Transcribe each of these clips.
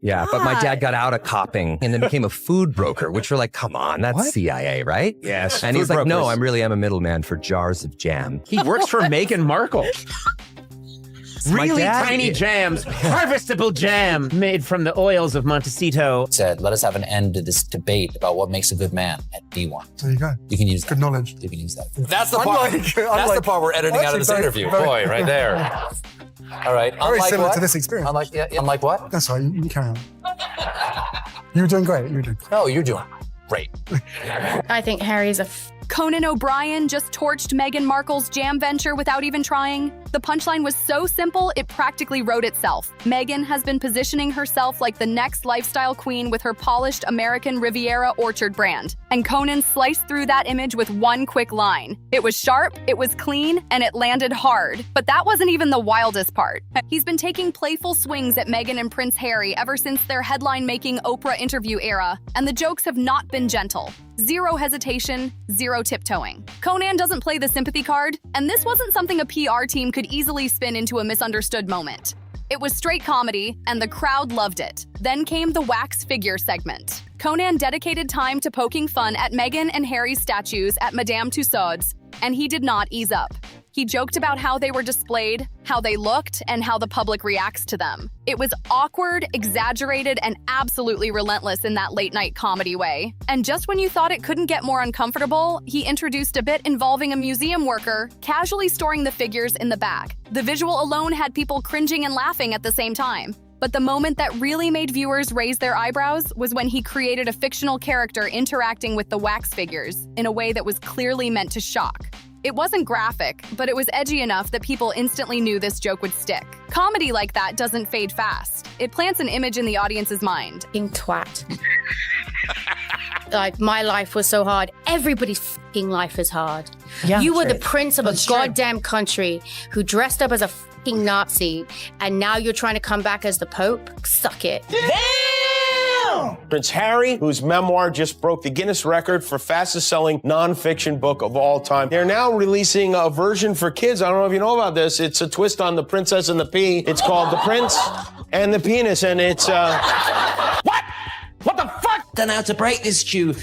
Yeah, but my dad got out of copping and then became a food broker, which we're like, come on, that's CIA, right? Yes. And he's like, no, I really am a middleman for jars of jam. He works for Meghan Markle. Really tiny jams, harvestable jam made from the oils of Montecito. Said, let us have an end to this debate about what makes a good man at B1. There you go. You can use that. Good knowledge. You can use that. That's the part. That's the part we're editing out of this interview. Boy, right there. All right. Very similar to this experience. Unlike what? That's right. You carry on. You were doing great. You were doing great. No, you're doing great. I think Harry's a Conan O'Brien just torched Meghan Markle's jam venture without even trying. The punchline was so simple, it practically wrote itself. Meghan has been positioning herself like the next lifestyle queen with her polished American Riviera orchard brand. And Conan sliced through that image with one quick line. It was sharp, it was clean, and it landed hard. But that wasn't even the wildest part. He's been taking playful swings at Meghan and Prince Harry ever since their headline-making Oprah interview era, and the jokes have not been gentle. Zero hesitation, zero tiptoeing. Conan doesn't play the sympathy card, and this wasn't something a PR team could easily spin into a misunderstood moment. It was straight comedy, and the crowd loved it. Then came the wax figure segment. Conan dedicated time to poking fun at Meghan and Harry's statues at Madame Tussauds, and he did not ease up. He joked about how they were displayed, how they looked, and how the public reacts to them. It was awkward, exaggerated, and absolutely relentless in that late-night comedy way. And just when you thought it couldn't get more uncomfortable, he introduced a bit involving a museum worker casually storing the figures in the back. The visual alone had people cringing and laughing at the same time. But the moment that really made viewers raise their eyebrows was when he created a fictional character interacting with the wax figures in a way that was clearly meant to shock. It wasn't graphic, but it was edgy enough that people instantly knew this joke would stick. Comedy like that doesn't fade fast. It plants an image in the audience's mind. twat. Like, my life was so hard. Everybody's fucking life is hard. Yeah, you were true. the prince of a goddamn country who dressed up as a fucking Nazi, and now you're trying to come back as the Pope? Suck it. Prince Harry, whose memoir just broke the Guinness record for fastest-selling nonfiction book of all time. They're now releasing a version for kids. I don't know if you know about this. It's a twist on The Princess and the Pea. It's called The Prince and the Penis, and it's, What? What the fuck? Don't know how to break this stew,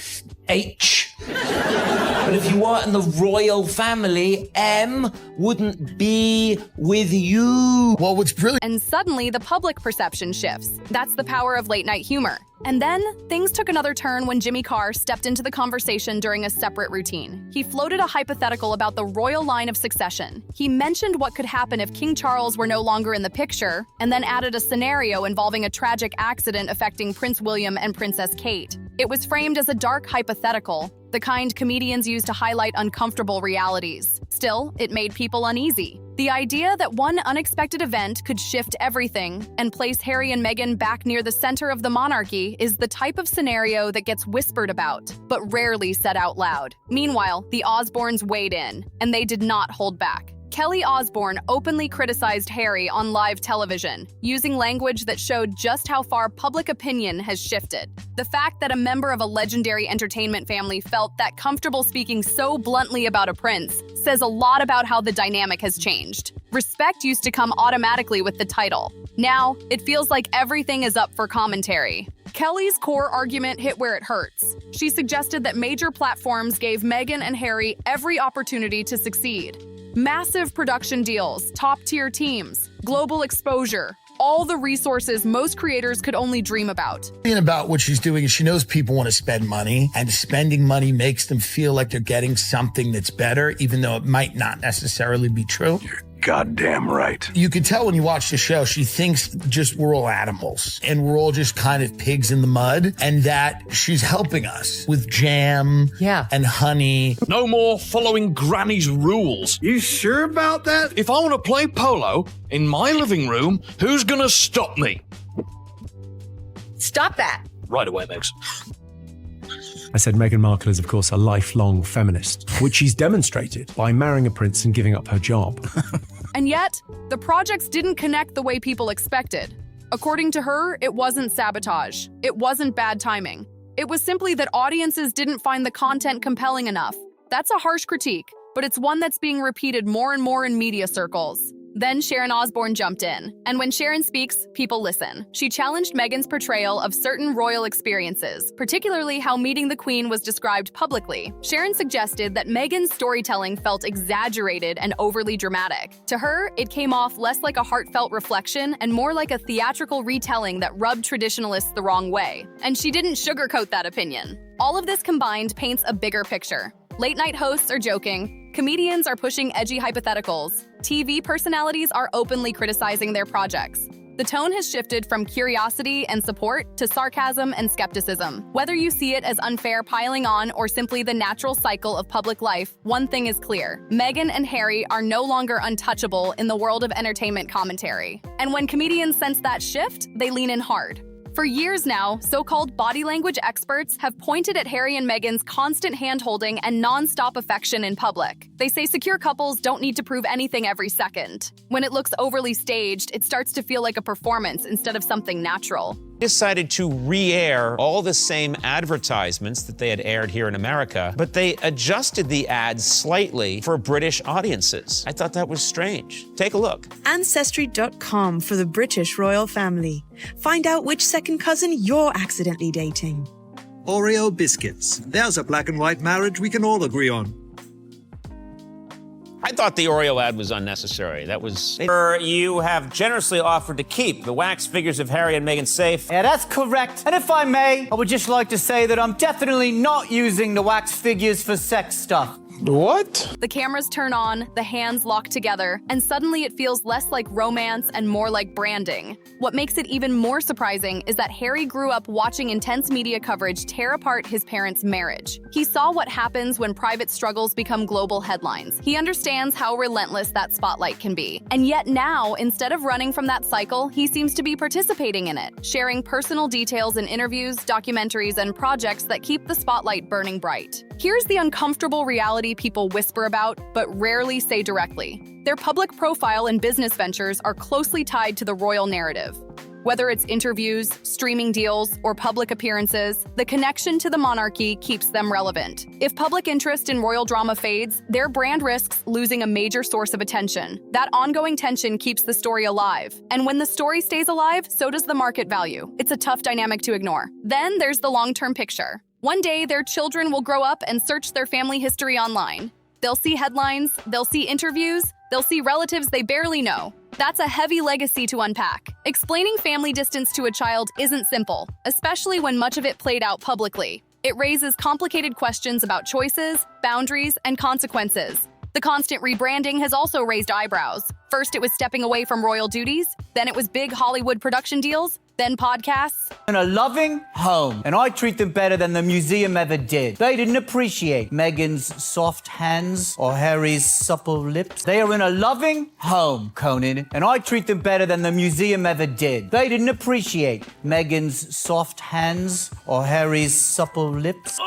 H. But if you weren't in the royal family, M wouldn't be with you. Well, what's brilliant. And suddenly, the public perception shifts. That's the power of late-night humor. And then, things took another turn when Jimmy Carr stepped into the conversation during a separate routine. He floated a hypothetical about the royal line of succession. He mentioned what could happen if King Charles were no longer in the picture, and then added a scenario involving a tragic accident affecting Prince William and Princess Kate. It was framed as a dark hypothetical, the kind comedians use to highlight uncomfortable realities. Still, it made people uneasy. The idea that one unexpected event could shift everything and place Harry and Meghan back near the center of the monarchy is the type of scenario that gets whispered about, but rarely said out loud. Meanwhile, the Osbournes weighed in, and they did not hold back. Kelly Osbourne openly criticized Harry on live television, using language that showed just how far public opinion has shifted. The fact that a member of a legendary entertainment family felt that comfortable speaking so bluntly about a prince says a lot about how the dynamic has changed. Respect used to come automatically with the title. Now, it feels like everything is up for commentary. Kelly's core argument hit where it hurts. She suggested that major platforms gave Meghan and Harry every opportunity to succeed. Massive production deals, top-tier teams, global exposure, all the resources most creators could only dream about. About what she's doing is she knows people want to spend money, and spending money makes them feel like they're getting something that's better, even though it might not necessarily be true. You're goddamn right. You can tell when you watch the show, she thinks just we're all animals and we're all just kind of pigs in the mud, and that she's helping us with jam and honey. No more following Granny's rules. You sure about that? If I want to play polo in my living room, who's going to stop me? Stop that. Right away, Megs. I said Meghan Markle is, of course, a lifelong feminist, which she's demonstrated by marrying a prince and giving up her job. And yet, the projects didn't connect the way people expected. According to her, it wasn't sabotage. It wasn't bad timing. It was simply that audiences didn't find the content compelling enough. That's a harsh critique, but it's one that's being repeated more and more in media circles. Then Sharon Osbourne jumped in. And when Sharon speaks, people listen. She challenged Meghan's portrayal of certain royal experiences, particularly how meeting the Queen was described publicly. Sharon suggested that Meghan's storytelling felt exaggerated and overly dramatic. To her, it came off less like a heartfelt reflection and more like a theatrical retelling that rubbed traditionalists the wrong way. And she didn't sugarcoat that opinion. All of this combined paints a bigger picture. Late-night hosts are joking, comedians are pushing edgy hypotheticals, TV personalities are openly criticizing their projects. The tone has shifted from curiosity and support to sarcasm and skepticism. Whether you see it as unfair piling on or simply the natural cycle of public life, one thing is clear. Meghan and Harry are no longer untouchable in the world of entertainment commentary. And when comedians sense that shift, they lean in hard. For years now, so-called body language experts have pointed at Harry and Meghan's constant hand-holding and non-stop affection in public. They say secure couples don't need to prove anything every second. When it looks overly staged, it starts to feel like a performance instead of something natural. Decided to re-air all the same advertisements that they had aired here in America, but they adjusted the ads slightly for British audiences. I thought that was strange. Take a look. Ancestry.com for the British royal family. Find out which second cousin you're accidentally dating. Oreo biscuits. There's a black and white marriage we can all agree on. I thought the Oreo ad was unnecessary. That was... You have generously offered to keep the wax figures of Harry and Meghan safe. Yeah, that's correct. And if I may, I would just like to say that I'm definitely not using the wax figures for sex stuff. What? The cameras turn on, the hands lock together, and suddenly it feels less like romance and more like branding. What makes it even more surprising is that Harry grew up watching intense media coverage tear apart his parents' marriage. He saw what happens when private struggles become global headlines. He understands how relentless that spotlight can be. And yet now, instead of running from that cycle, he seems to be participating in it, sharing personal details in interviews, documentaries, and projects that keep the spotlight burning bright. Here's the uncomfortable reality people whisper about, but rarely say directly. Their public profile and business ventures are closely tied to the royal narrative. Whether it's interviews, streaming deals, or public appearances, the connection to the monarchy keeps them relevant. If public interest in royal drama fades, their brand risks losing a major source of attention. That ongoing tension keeps the story alive. And when the story stays alive, so does the market value. It's a tough dynamic to ignore. Then there's the long-term picture. One day, their children will grow up and search their family history online. They'll see headlines, they'll see interviews, they'll see relatives they barely know. That's a heavy legacy to unpack. Explaining family distance to a child isn't simple, especially when much of it played out publicly. It raises complicated questions about choices, boundaries, and consequences. The constant rebranding has also raised eyebrows. First, it was stepping away from royal duties, then it was big Hollywood production deals, then podcasts. In a loving home, and I treat them better than the museum ever did. They didn't appreciate Meghan's soft hands or Harry's supple lips. They are in a loving home, Conan, and I treat them better than the museum ever did. They didn't appreciate Meghan's soft hands or Harry's supple lips.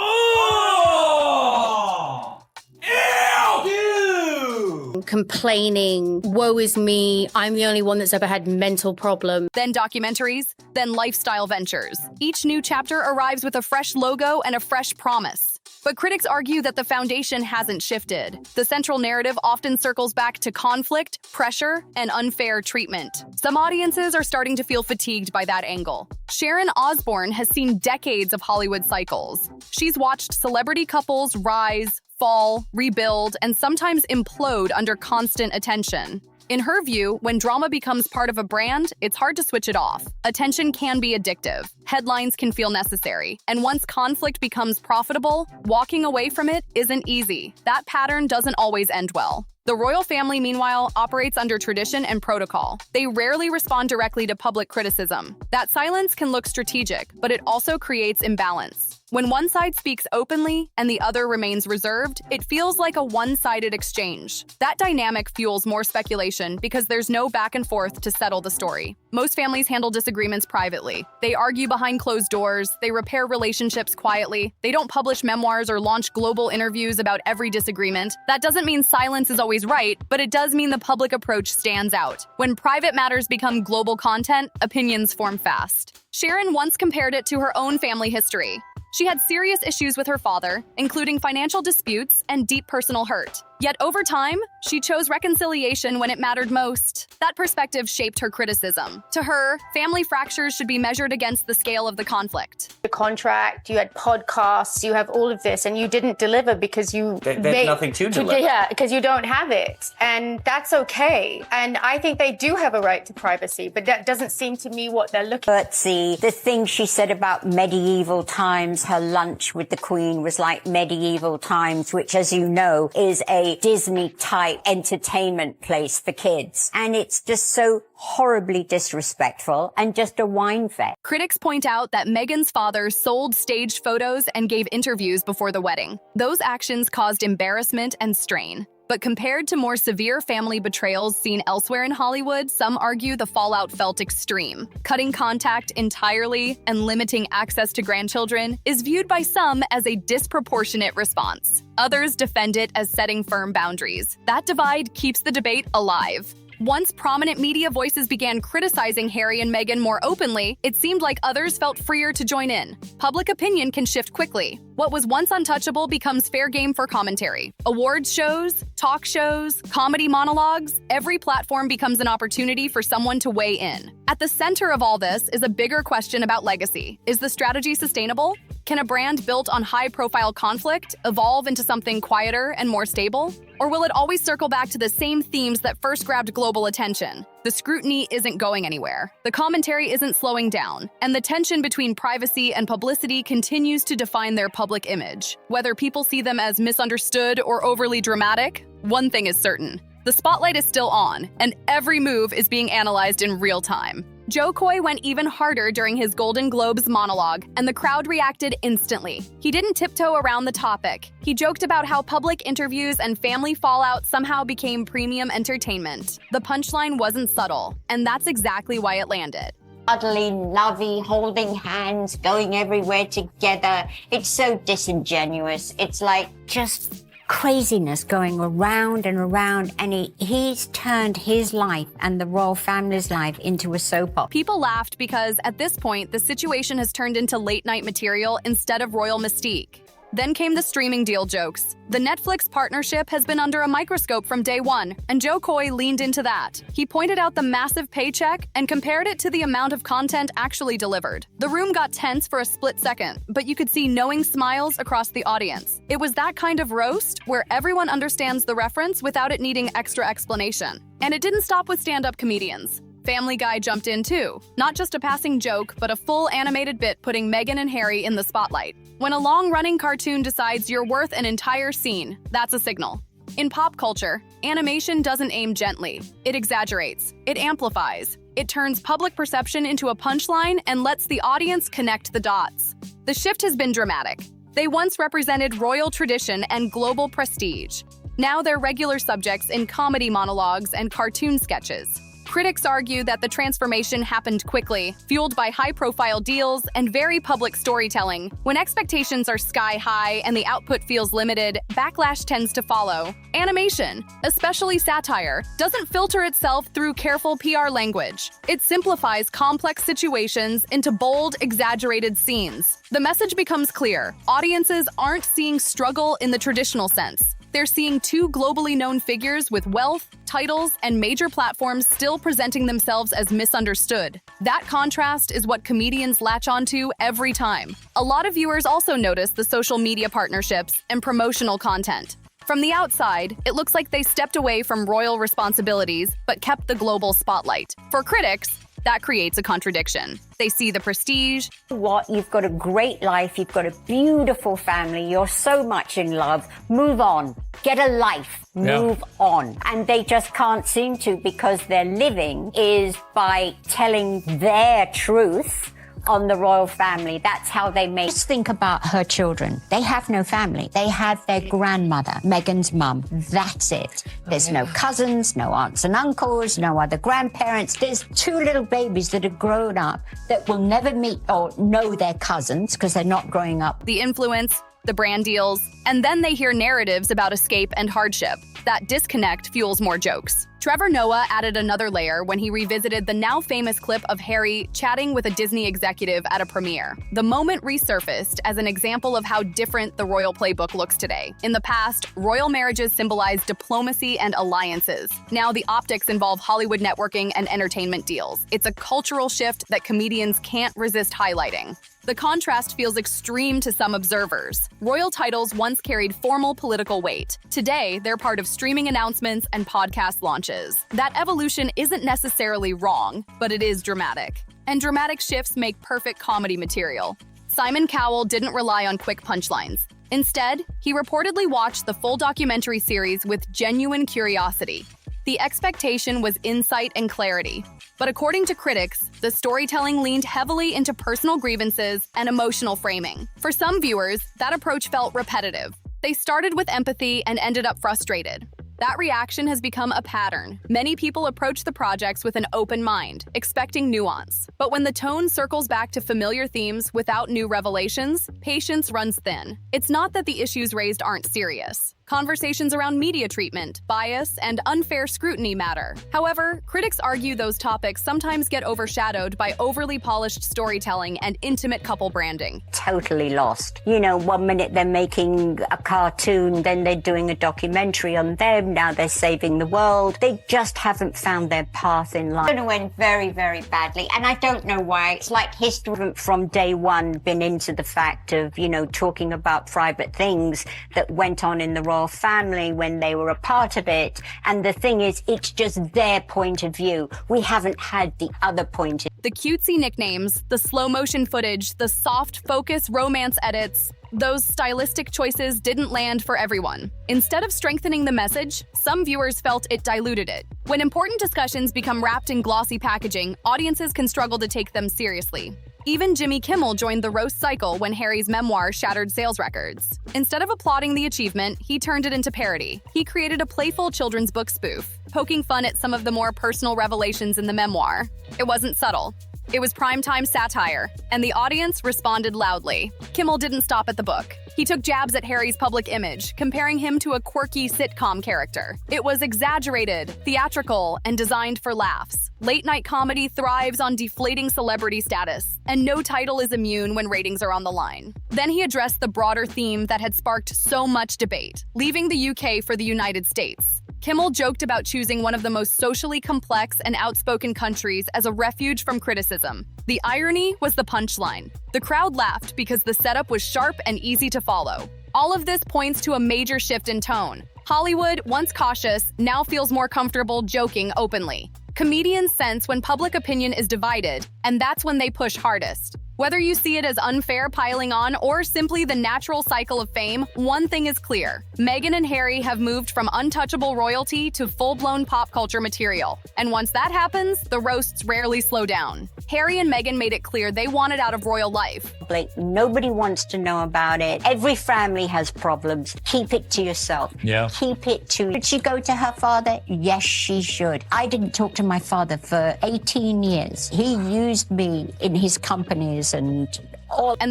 Complaining, woe is me, I'm the only one that's ever had mental problems. Then documentaries, then lifestyle ventures. Each new chapter arrives with a fresh logo and a fresh promise. But critics argue that the foundation hasn't shifted. The central narrative often circles back to conflict, pressure, and unfair treatment. Some audiences are starting to feel fatigued by that angle. Sharon Osbourne has seen decades of Hollywood cycles. She's watched celebrity couples rise, fall, rebuild, and sometimes implode under constant attention. In her view, when drama becomes part of a brand, it's hard to switch it off. Attention can be addictive. Headlines can feel necessary. And once conflict becomes profitable, walking away from it isn't easy. That pattern doesn't always end well. The royal family, meanwhile, operates under tradition and protocol. They rarely respond directly to public criticism. That silence can look strategic, but it also creates imbalance. When one side speaks openly and the other remains reserved, it feels like a one-sided exchange. That dynamic fuels more speculation because there's no back and forth to settle the story. Most families handle disagreements privately. They argue behind closed doors, they repair relationships quietly, they don't publish memoirs or launch global interviews about every disagreement. That doesn't mean silence is always right, but it does mean the public approach stands out. When private matters become global content, opinions form fast. Sharon once compared it to her own family history. She had serious issues with her father, including financial disputes and deep personal hurt. Yet over time, she chose reconciliation when it mattered most. That perspective shaped her criticism. To her, family fractures should be measured against the scale of the conflict. The contract, you had podcasts, you have all of this, and you didn't deliver because you... There's nothing to deliver. Yeah, because you don't have it. And that's okay. And I think they do have a right to privacy, but that doesn't seem to me what they're looking at. The thing she said about medieval times, her lunch with the Queen was like medieval times, which, as you know, is a Disney-type entertainment place for kids. And it's just so horribly disrespectful and just a wine fest. Critics point out that Meghan's father sold staged photos and gave interviews before the wedding. Those actions caused embarrassment and strain. But compared to more severe family betrayals seen elsewhere in Hollywood, some argue the fallout felt extreme. Cutting contact entirely and limiting access to grandchildren is viewed by some as a disproportionate response. Others defend it as setting firm boundaries. That divide keeps the debate alive. Once prominent media voices began criticizing Harry and Meghan more openly, it seemed like others felt freer to join in. Public opinion can shift quickly. What was once untouchable becomes fair game for commentary. Awards shows, talk shows, comedy monologues, every platform becomes an opportunity for someone to weigh in. At the center of all this is a bigger question about legacy. Is the strategy sustainable? Can a brand built on high-profile conflict evolve into something quieter and more stable? Or will it always circle back to the same themes that first grabbed global attention? The scrutiny isn't going anywhere. The commentary isn't slowing down. And the tension between privacy and publicity continues to define their public image. Whether people see them as misunderstood or overly dramatic, one thing is certain. The spotlight is still on, and every move is being analyzed in real time. Jo Koy went even harder during his Golden Globes monologue, and the crowd reacted instantly. He didn't tiptoe around the topic. He joked about how public interviews and family fallout somehow became premium entertainment. The punchline wasn't subtle, and that's exactly why it landed. Cuddly, lovey, holding hands, going everywhere together. It's so disingenuous. It's like just craziness going around and around, and he's turned his life and the royal family's life into a soap opera. People laughed because at this point, the situation has turned into late-night material instead of royal mystique. Then came the streaming deal jokes. The Netflix partnership has been under a microscope from day one, and Jo Koy leaned into that. He pointed out the massive paycheck and compared it to the amount of content actually delivered. The room got tense for a split second, but you could see knowing smiles across the audience. It was that kind of roast where everyone understands the reference without it needing extra explanation. And it didn't stop with stand-up comedians. Family Guy jumped in too. Not just a passing joke, but a full animated bit putting Meghan and Harry in the spotlight. When a long-running cartoon decides you're worth an entire scene, that's a signal. In pop culture, animation doesn't aim gently. It exaggerates. It amplifies. It turns public perception into a punchline and lets the audience connect the dots. The shift has been dramatic. They once represented royal tradition and global prestige. Now they're regular subjects in comedy monologues and cartoon sketches. Critics argue that the transformation happened quickly, fueled by high-profile deals and very public storytelling. When expectations are sky-high and the output feels limited, backlash tends to follow. Animation, especially satire, doesn't filter itself through careful PR language. It simplifies complex situations into bold, exaggerated scenes. The message becomes clear. Audiences aren't seeing struggle in the traditional sense. They're seeing two globally known figures with wealth, titles, and major platforms still presenting themselves as misunderstood. That contrast is what comedians latch onto every time. A lot of viewers also notice the social media partnerships and promotional content. From the outside, it looks like they stepped away from royal responsibilities but kept the global spotlight. For critics, that creates a contradiction. They see the prestige. What? You've got a great life. You've got a beautiful family. You're so much in love. Move on. Get a life. Move on. And they just can't seem to, because their living is by telling their truth on the royal family. That's how they make. Just think about her children. They have no family. They have their grandmother, Meghan's mum. That's it. There's no cousins, no aunts and uncles, no other grandparents. There's two little babies that have grown up that will never meet or know their cousins because they're not growing up. The influence, the brand deals, and then they hear narratives about escape and hardship. That disconnect fuels more jokes. Trevor Noah added another layer when he revisited the now famous clip of Harry chatting with a Disney executive at a premiere. The moment resurfaced as an example of how different the royal playbook looks today. In the past, royal marriages symbolized diplomacy and alliances. Now the optics involve Hollywood networking and entertainment deals. It's a cultural shift that comedians can't resist highlighting. The contrast feels extreme to some observers. Royal titles once carried formal political weight. Today, they're part of streaming announcements and podcast launches. That evolution isn't necessarily wrong, but it is dramatic. And dramatic shifts make perfect comedy material. Simon Cowell didn't rely on quick punchlines. Instead, he reportedly watched the full documentary series with genuine curiosity. The expectation was insight and clarity. But according to critics, the storytelling leaned heavily into personal grievances and emotional framing. For some viewers, that approach felt repetitive. They started with empathy and ended up frustrated. That reaction has become a pattern. Many people approach the projects with an open mind, expecting nuance. But when the tone circles back to familiar themes without new revelations, patience runs thin. It's not that the issues raised aren't serious. Conversations around media treatment, bias, and unfair scrutiny matter. However, critics argue those topics sometimes get overshadowed by overly polished storytelling and intimate couple branding. Totally lost. You know, one minute they're making a cartoon, then they're doing a documentary on them, now they're saving the world. They just haven't found their path in life. It went very, very badly, and I don't know why. It's like history from day one been into the fact of, you know, talking about private things that went on in the royal family when they were a part of it. And the thing is, it's just their point of view. We haven't had the other point of view. The cutesy nicknames, the slow motion footage, the soft focus romance edits, those stylistic choices didn't land for everyone. Instead of strengthening the message, some viewers felt it diluted it. When important discussions become wrapped in glossy packaging, audiences can struggle to take them seriously. Even Jimmy Kimmel joined the roast cycle when Harry's memoir shattered sales records. Instead of applauding the achievement, he turned it into parody. He created a playful children's book spoof, poking fun at some of the more personal revelations in the memoir. It wasn't subtle. It was primetime satire, and the audience responded loudly. Kimmel didn't stop at the book. He took jabs at Harry's public image, comparing him to a quirky sitcom character. It was exaggerated, theatrical, and designed for laughs. Late-night comedy thrives on deflating celebrity status, and no title is immune when ratings are on the line. Then he addressed the broader theme that had sparked so much debate, leaving the UK for the United States. Kimmel joked about choosing one of the most socially complex and outspoken countries as a refuge from criticism. The irony was the punchline. The crowd laughed because the setup was sharp and easy to follow. All of this points to a major shift in tone. Hollywood, once cautious, now feels more comfortable joking openly. Comedians sense when public opinion is divided, and that's when they push hardest. Whether you see it as unfair piling on or simply the natural cycle of fame, one thing is clear. Meghan and Harry have moved from untouchable royalty to full-blown pop culture material. And once that happens, the roasts rarely slow down. Harry and Meghan made it clear they wanted out of royal life. Like, nobody wants to know about it. Every family has problems. Keep it to yourself. Yeah. Keep it to... Should she go to her father? Yes, she should. I didn't talk to my father for 18 years. He used me in his companies and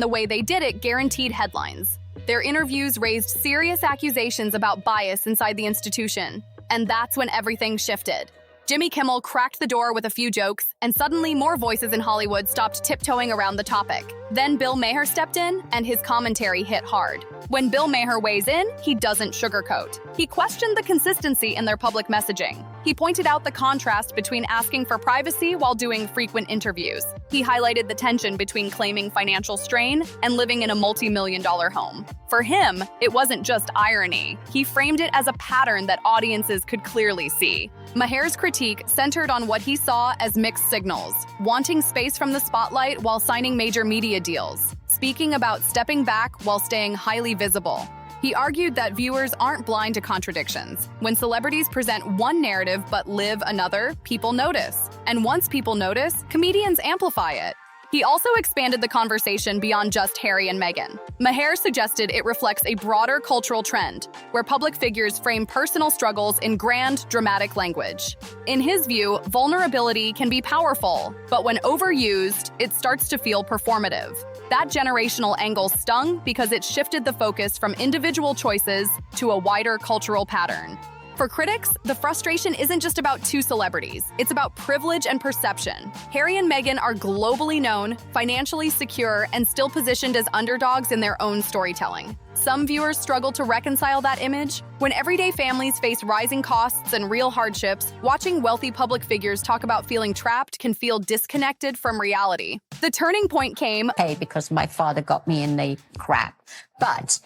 the way they did it guaranteed headlines. Their interviews raised serious accusations about bias inside the institution, and that's when everything shifted. Jimmy Kimmel cracked the door with a few jokes, and suddenly more voices in Hollywood stopped tiptoeing around the topic. Then Bill Maher stepped in, and his commentary hit hard. When Bill Maher weighs in, he doesn't sugarcoat. He questioned the consistency in their public messaging. He pointed out the contrast between asking for privacy while doing frequent interviews. He highlighted the tension between claiming financial strain and living in a multi-million-dollar home. For him, it wasn't just irony. He framed it as a pattern that audiences could clearly see. Maher's critique centered on what he saw as mixed signals, wanting space from the spotlight while signing major media deals, speaking about stepping back while staying highly visible. He argued that viewers aren't blind to contradictions. When celebrities present one narrative but live another, people notice. And once people notice, comedians amplify it. He also expanded the conversation beyond just Harry and Meghan. Maher suggested it reflects a broader cultural trend, where public figures frame personal struggles in grand, dramatic language. In his view, vulnerability can be powerful, but when overused, it starts to feel performative. That generational angle stung because it shifted the focus from individual choices to a wider cultural pattern. For critics, the frustration isn't just about two celebrities. It's about privilege and perception. Harry and Meghan are globally known, financially secure, and still positioned as underdogs in their own storytelling. Some viewers struggle to reconcile that image. When everyday families face rising costs and real hardships, watching wealthy public figures talk about feeling trapped can feel disconnected from reality. The turning point came because my father got me in the crap. But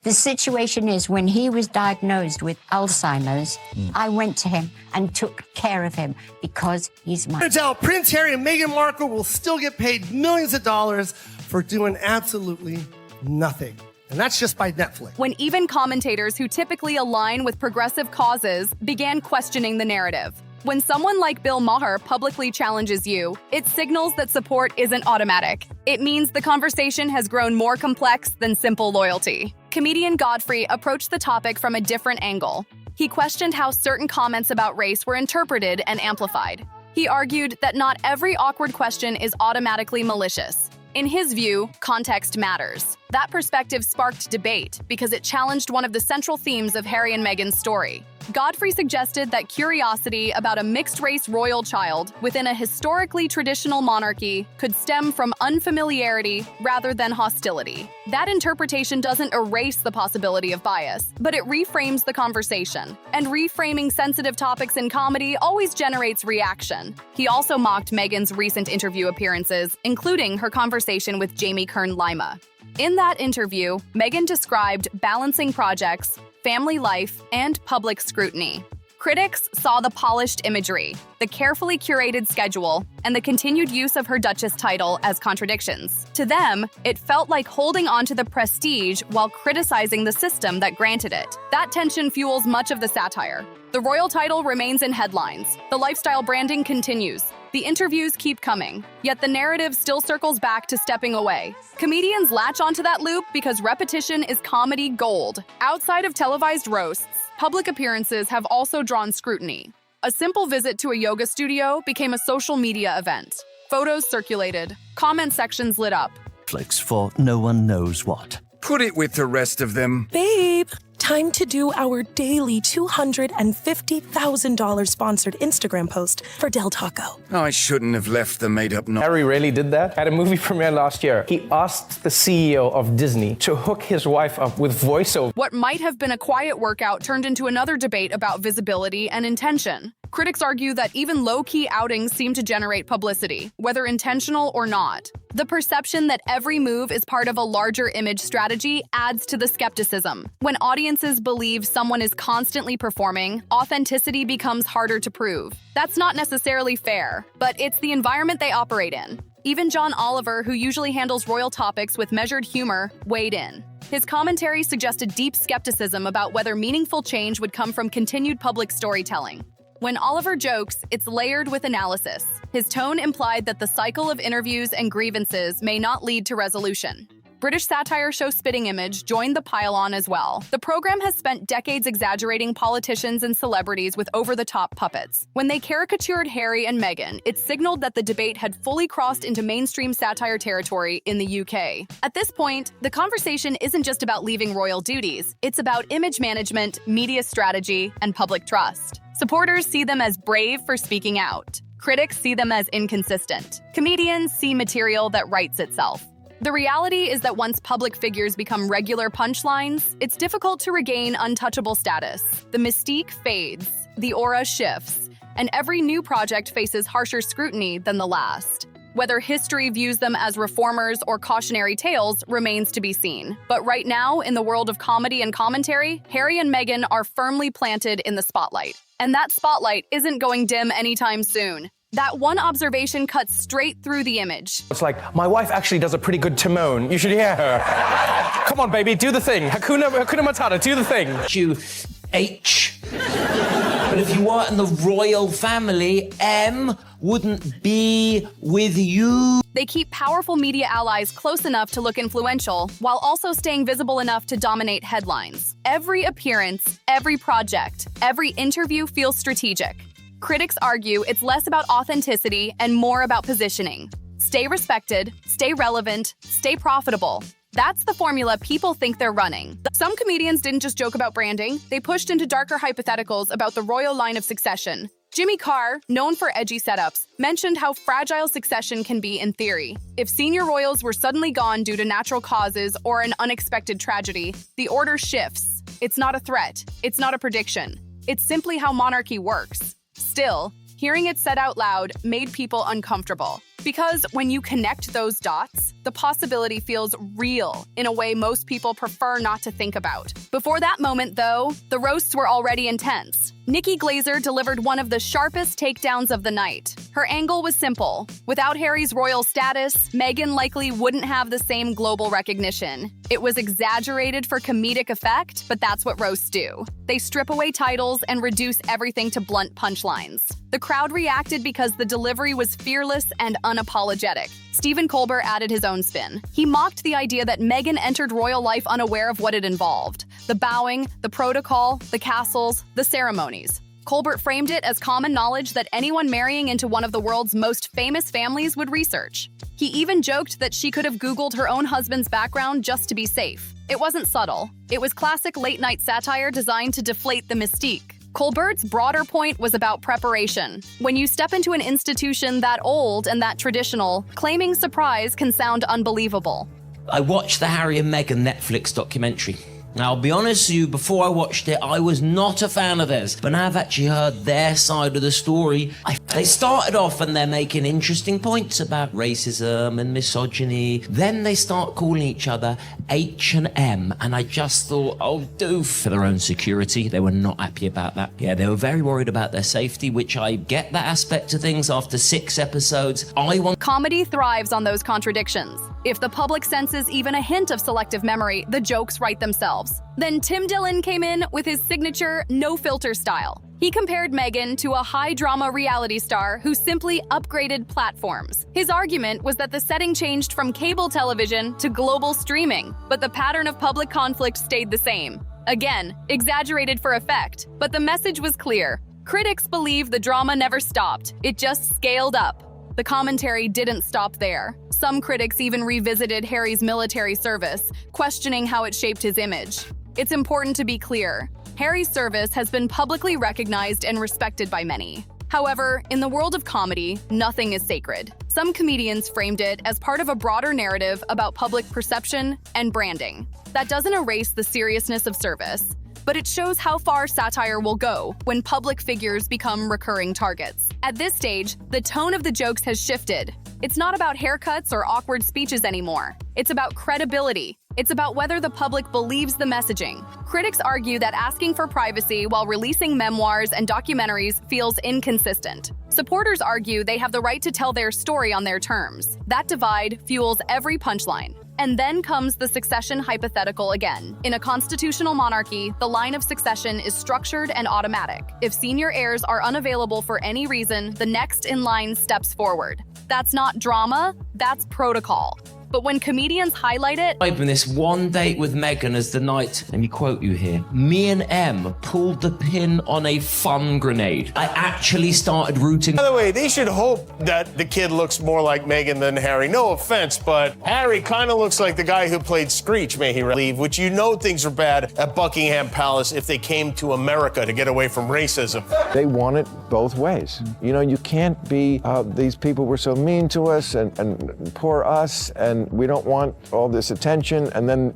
the situation is when he was diagnosed with Alzheimer's, I went to him and took care of him because he's mine. Turns out Prince Harry and Meghan Markle will still get paid millions of dollars for doing absolutely nothing. And that's just by Netflix. When even commentators who typically align with progressive causes began questioning the narrative. When someone like Bill Maher publicly challenges you, it signals that support isn't automatic. It means the conversation has grown more complex than simple loyalty. Comedian Godfrey approached the topic from a different angle. He questioned how certain comments about race were interpreted and amplified. He argued that not every awkward question is automatically malicious. In his view, context matters. That perspective sparked debate because it challenged one of the central themes of Harry and Meghan's story. Godfrey suggested that curiosity about a mixed-race royal child within a historically traditional monarchy could stem from unfamiliarity rather than hostility. That interpretation doesn't erase the possibility of bias, but it reframes the conversation. And reframing sensitive topics in comedy always generates reaction. He also mocked Meghan's recent interview appearances, including her conversation with Jamie Kern-Lima. In that interview, Meghan described balancing projects, family life, and public scrutiny. Critics saw the polished imagery, the carefully curated schedule, and the continued use of her Duchess title as contradictions. To them, it felt like holding onto the prestige while criticizing the system that granted it. That tension fuels much of the satire. The royal title remains in headlines. The lifestyle branding continues. The interviews keep coming, yet the narrative still circles back to stepping away. Comedians latch onto that loop because repetition is comedy gold. Outside of televised roasts, public appearances have also drawn scrutiny. A simple visit to a yoga studio became a social media event. Photos circulated, comment sections lit up. Netflix for no one knows what. Put it with the rest of them. Babe, time to do our daily $250,000 sponsored Instagram post for Del Taco. I shouldn't have left the made-up novel. Harry really did that. At a movie premiere last year, he asked the CEO of Disney to hook his wife up with voiceover. What might have been a quiet workout turned into another debate about visibility and intention. Critics argue that even low-key outings seem to generate publicity, whether intentional or not. The perception that every move is part of a larger image strategy adds to the skepticism. When audiences believe someone is constantly performing, authenticity becomes harder to prove. That's not necessarily fair, but it's the environment they operate in. Even John Oliver, who usually handles royal topics with measured humor, weighed in. His commentary suggested deep skepticism about whether meaningful change would come from continued public storytelling. When Oliver jokes, it's layered with analysis. His tone implied that the cycle of interviews and grievances may not lead to resolution. British satire show Spitting Image joined the pile-on as well. The program has spent decades exaggerating politicians and celebrities with over-the-top puppets. When they caricatured Harry and Meghan, it signaled that the debate had fully crossed into mainstream satire territory in the UK. At this point, the conversation isn't just about leaving royal duties. It's about image management, media strategy, and public trust. Supporters see them as brave for speaking out. Critics see them as inconsistent. Comedians see material that writes itself. The reality is that once public figures become regular punchlines, it's difficult to regain untouchable status. The mystique fades, the aura shifts, and every new project faces harsher scrutiny than the last. Whether history views them as reformers or cautionary tales remains to be seen. But right now, in the world of comedy and commentary, Harry and Meghan are firmly planted in the spotlight. And that spotlight isn't going dim anytime soon. That one observation cuts straight through the image. It's like, my wife actually does a pretty good Timon. You should hear her. Come on, baby, do the thing. Hakuna Matata, do the thing. You H. But if you weren't in the royal family, M wouldn't be with you. They keep powerful media allies close enough to look influential, while also staying visible enough to dominate headlines. Every appearance, every project, every interview feels strategic. Critics argue it's less about authenticity and more about positioning. Stay respected, stay relevant, stay profitable. That's the formula people think they're running. Some comedians didn't just joke about branding, they pushed into darker hypotheticals about the royal line of succession. Jimmy Carr, known for edgy setups, mentioned how fragile succession can be in theory. If senior royals were suddenly gone due to natural causes or an unexpected tragedy, the order shifts. It's not a threat. It's not a prediction. It's simply how monarchy works. Still, hearing it said out loud made people uncomfortable. Because when you connect those dots, the possibility feels real in a way most people prefer not to think about. Before that moment, though, the roasts were already intense. Nikki Glaser delivered one of the sharpest takedowns of the night. Her angle was simple. Without Harry's royal status, Meghan likely wouldn't have the same global recognition. It was exaggerated for comedic effect, but that's what roasts do. They strip away titles and reduce everything to blunt punchlines. The crowd reacted because the delivery was fearless and unapologetic. Stephen Colbert added his own spin. He mocked the idea that Meghan entered royal life unaware of what it involved. The bowing, the protocol, the castles, the ceremonies. Colbert framed it as common knowledge that anyone marrying into one of the world's most famous families would research. He even joked that she could have Googled her own husband's background just to be safe. It wasn't subtle. It was classic late-night satire designed to deflate the mystique. Colbert's broader point was about preparation. When you step into an institution that old and that traditional, claiming surprise can sound unbelievable. I watched the Harry and Meghan Netflix documentary. Now, I'll be honest with you, before I watched it, I was not a fan of theirs. But now I've actually heard their side of the story. They started off and they're making interesting points about racism and misogyny. Then they start calling each other H and M. And I just thought, oh, for their own security. They were not happy about that. Yeah, they were very worried about their safety, which I get that aspect of things after 6 episodes. Comedy thrives on those contradictions. If the public senses even a hint of selective memory, the jokes write themselves. Then Tim Dillon came in with his signature no-filter style. He compared Meghan to a high-drama reality star who simply upgraded platforms. His argument was that the setting changed from cable television to global streaming, but the pattern of public conflict stayed the same. Again, exaggerated for effect, but the message was clear. Critics believe the drama never stopped, it just scaled up. The commentary didn't stop there. Some critics even revisited Harry's military service, questioning how it shaped his image. It's important to be clear. Harry's service has been publicly recognized and respected by many. However, in the world of comedy, nothing is sacred. Some comedians framed it as part of a broader narrative about public perception and branding. That doesn't erase the seriousness of service, but it shows how far satire will go when public figures become recurring targets. At this stage, the tone of the jokes has shifted. It's not about haircuts or awkward speeches anymore. It's about credibility. It's about whether the public believes the messaging. Critics argue that asking for privacy while releasing memoirs and documentaries feels inconsistent. Supporters argue they have the right to tell their story on their terms. That divide fuels every punchline. And then comes the succession hypothetical again. In a constitutional monarchy, the line of succession is structured and automatic. If senior heirs are unavailable for any reason, the next in line steps forward. That's not drama, that's protocol. But when comedians highlight it, Open this one date with Meghan as the night, let me quote you here, me and M pulled the pin on a fun grenade. I actually started rooting. By the way, they should hope that the kid looks more like Meghan than Harry. No offense, but Harry kind of looks like the guy who played Screech, may he leave, which you know things are bad at Buckingham Palace if they came to America to get away from racism. They want it both ways. You know, you can't be, these people were so mean to us and poor us, and we don't want all this attention, and then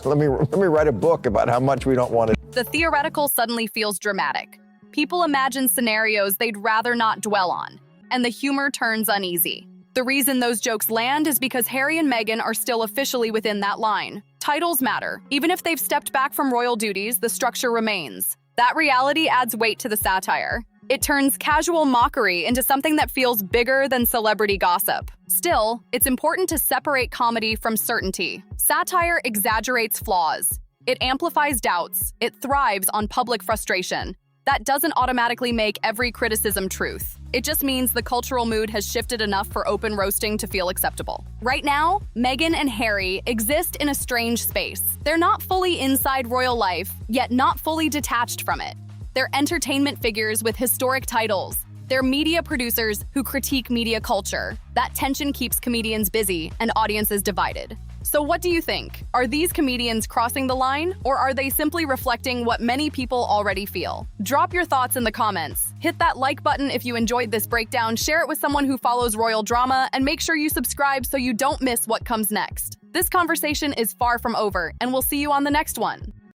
let me write a book about how much we don't want it. The theoretical suddenly feels dramatic. People imagine scenarios they'd rather not dwell on, and the humor turns uneasy. The reason those jokes land is because Harry and Meghan are still officially within that line. Titles matter. Even if they've stepped back from royal duties, the structure remains. That reality adds weight to the satire. It turns casual mockery into something that feels bigger than celebrity gossip. Still, it's important to separate comedy from certainty. Satire exaggerates flaws. It amplifies doubts. It thrives on public frustration. That doesn't automatically make every criticism truth. It just means the cultural mood has shifted enough for open roasting to feel acceptable. Right now, Meghan and Harry exist in a strange space. They're not fully inside royal life, yet not fully detached from it. They're entertainment figures with historic titles. They're media producers who critique media culture. That tension keeps comedians busy and audiences divided. So what do you think? Are these comedians crossing the line, or are they simply reflecting what many people already feel? Drop your thoughts in the comments. Hit that like button if you enjoyed this breakdown, share it with someone who follows royal drama, and make sure you subscribe so you don't miss what comes next. This conversation is far from over, and we'll see you on the next one.